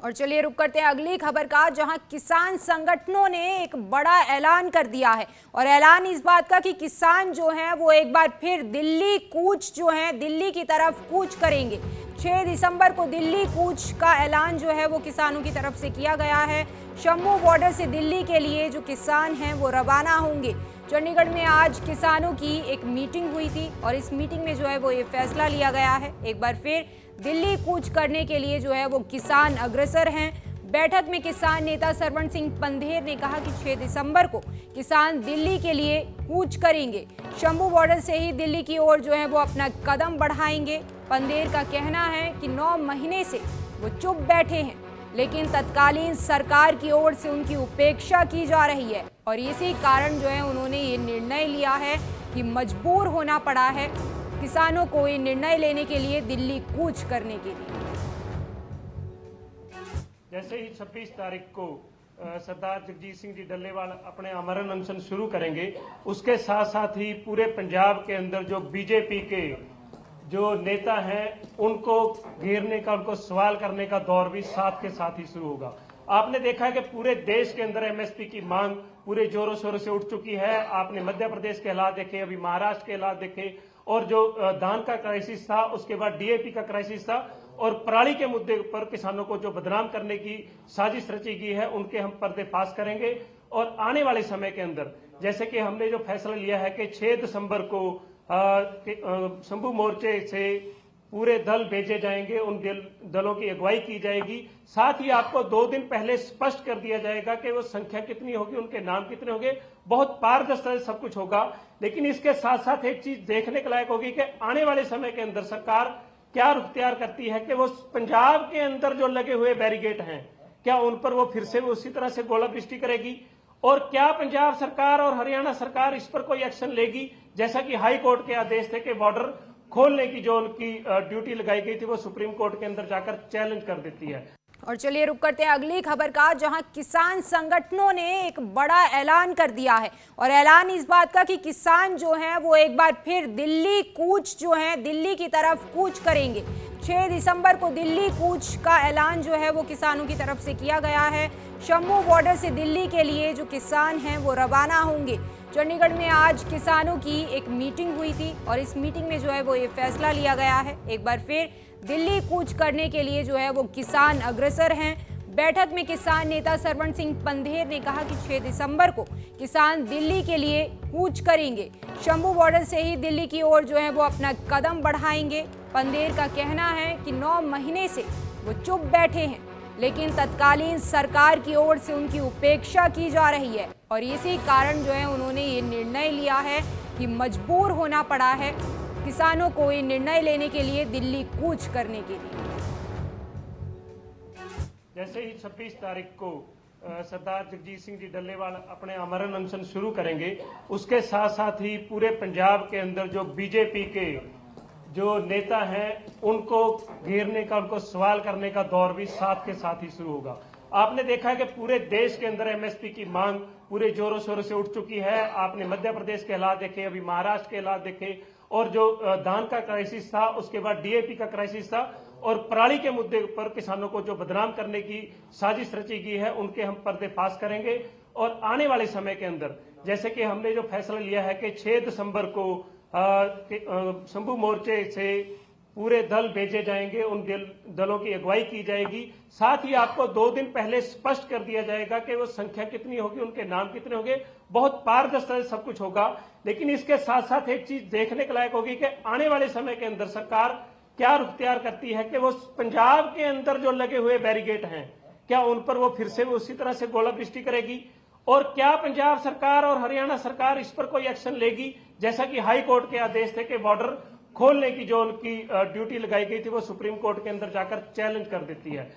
और चलिए रुक करते हैं अगली खबर का, जहां किसान संगठनों ने एक बड़ा ऐलान कर दिया है। और ऐलान इस बात का कि किसान जो हैं वो एक बार फिर दिल्ली कूच जो है दिल्ली की तरफ कूच करेंगे। 6 दिसंबर को दिल्ली कूच का ऐलान जो है वो किसानों की तरफ से किया गया है। शंभू बॉर्डर से दिल्ली के लिए जो किसान हैं वो रवाना होंगे। चंडीगढ़ में आज किसानों की एक मीटिंग हुई थी और इस मीटिंग में जो है वो ये फैसला लिया गया है। एक बार फिर दिल्ली कूच करने के लिए जो है वो किसान अग्रसर हैं। बैठक में किसान नेता सरवण सिंह पंधेर ने कहा कि 6 दिसंबर को किसान दिल्ली के लिए कूच करेंगे। शंभू बॉर्डर से ही दिल्ली की ओर जो है वो अपना कदम बढ़ाएंगे। पंधेर का कहना है कि 9 महीने से वो चुप बैठे हैं, लेकिन तत्कालीन सरकार की ओर से उनकी उपेक्षा की जा रही है और इसी कारण जो है उन्होंने ये निर्णय लिया है कि मजबूर होना पड़ा है किसानों को ये निर्णय लेने के लिए दिल्ली कूच करने के लिए। जैसे ही 26 तारीख को सरदार जगजीत सिंह जी डल्लेवाल अपने आमरण अनशन शुरू करेंगे, उसके साथ साथ ही पूरे पंजाब के अंदर जो बीजेपी के जो नेता हैं उनको घेरने का, उनको सवाल करने का दौर भी साथ के साथ ही शुरू होगा। आपने देखा है कि पूरे देश के अंदर एमएसपी की मांग पूरे जोरों शोरों से उठ चुकी है। आपने मध्य प्रदेश के हालात देखे, अभी महाराष्ट्र के हालात देखे, और जो धान का क्राइसिस था, उसके बाद डीएपी का क्राइसिस था, और पराली के मुद्दे पर किसानों को जो बदनाम करने की साजिश रची गई है उनके हम पर्देफाश करेंगे। और आने वाले समय के अंदर जैसे कि हमने जो फैसला लिया है कि 6 दिसंबर को शंभू मोर्चे से पूरे दल भेजे जाएंगे, उन दलों की अगुवाई की जाएगी। साथ ही आपको 2 दिन पहले स्पष्ट कर दिया जाएगा कि वो संख्या कितनी होगी, उनके नाम कितने होंगे। बहुत पारदर्शी सब कुछ होगा। लेकिन इसके साथ साथ एक चीज देखने के लायक होगी कि आने वाले समय के अंदर सरकार क्या रुख इख्तियार करती है कि वो पंजाब के अंदर जो लगे हुए बैरिकेड हैं, क्या उन पर वो फिर से उसी तरह से गोलाबृष्टि करेगी, और क्या पंजाब सरकार और हरियाणा सरकार इस पर कोई एक्शन लेगी, जैसा कि हाई कोर्ट के आदेश थे कि बॉर्डर खोलने की जो उनकी ड्यूटी लगाई गई थी वो सुप्रीम कोर्ट के अंदर जाकर चैलेंज कर देती है। और चलिए रुक करते हैं अगली खबर का, जहां किसान संगठनों ने एक बड़ा ऐलान कर दिया है। और ऐलान इस बात का कि किसान जो हैं वो एक बार फिर दिल्ली कूच जो है दिल्ली की तरफ कूच करेंगे। 6 दिसंबर को दिल्ली कूच का ऐलान जो है वो किसानों की तरफ से किया गया है। शंभू बॉर्डर से दिल्ली के लिए जो किसान हैं वो रवाना होंगे। चंडीगढ़ में आज किसानों की एक मीटिंग हुई थी और इस मीटिंग में जो है वो ये फैसला लिया गया है। एक बार फिर दिल्ली कूच करने के लिए जो है वो किसान अग्रसर हैं। बैठक में किसान नेता सरवण सिंह पंधेर ने कहा कि 6 दिसंबर को किसान दिल्ली के लिए कूच करेंगे। शंभू बॉर्डर से ही दिल्ली की ओर जो है वो अपना कदम बढ़ाएंगे। पंधेर का कहना है कि 9 महीने से वो चुप बैठे हैं, लेकिन तत्कालीन सरकार की ओर से उनकी उपेक्षा की जा रही है और इसी कारण जो है उन्होंने ये निर्णय लिया है कि मजबूर होना पड़ा है किसानों को ये निर्णय लेने के लिए दिल्ली कूच करने के लिए। जैसे ही 26 तारीख को सरदार जगजीत सिंह जी डल्लेवाल अपने आमरण अनशन शुरू करेंगे, उसके साथ साथ ही पूरे पंजाब के अंदर जो बीजेपी के जो नेता हैं उनको घेरने का, उनको सवाल करने का दौर भी साथ के साथ ही शुरू होगा। आपने देखा है कि पूरे देश के अंदर एमएसपी की मांग पूरे जोरों शोरों से उठ चुकी है। आपने मध्य प्रदेश के हालात देखे, अभी महाराष्ट्र के हालात देखे, और जो धान का क्राइसिस था, उसके बाद डीएपी का क्राइसिस था, और पराली के मुद्दे पर किसानों को जो बदनाम करने की साजिश रची गई है उनके हम पर्देफाश करेंगे। और आने वाले समय के अंदर जैसे कि हमने जो फैसला लिया है कि 6 दिसंबर को शंभू मोर्चे से पूरे दल भेजे जाएंगे, उन दलों की अगुवाई की जाएगी। साथ ही आपको 2 दिन पहले स्पष्ट कर दिया जाएगा कि वो संख्या कितनी होगी, उनके नाम कितने होंगे। बहुत पारदर्शी सब कुछ होगा। लेकिन इसके साथ साथ एक चीज देखने के लायक होगी कि आने वाले समय के अंदर सरकार क्या रुख इख्तियार करती है कि वो पंजाब के अंदर जो लगे हुए बैरिकेड हैं, क्या उन पर वो फिर से उसी तरह से गोलाबृष्टि करेगी, और क्या पंजाब सरकार और हरियाणा सरकार इस पर कोई एक्शन लेगी, जैसा कि हाई कोर्ट के आदेश थे कि बॉर्डर खोलने की जो उनकी ड्यूटी लगाई गई थी वो सुप्रीम कोर्ट के अंदर जाकर चैलेंज कर देती है।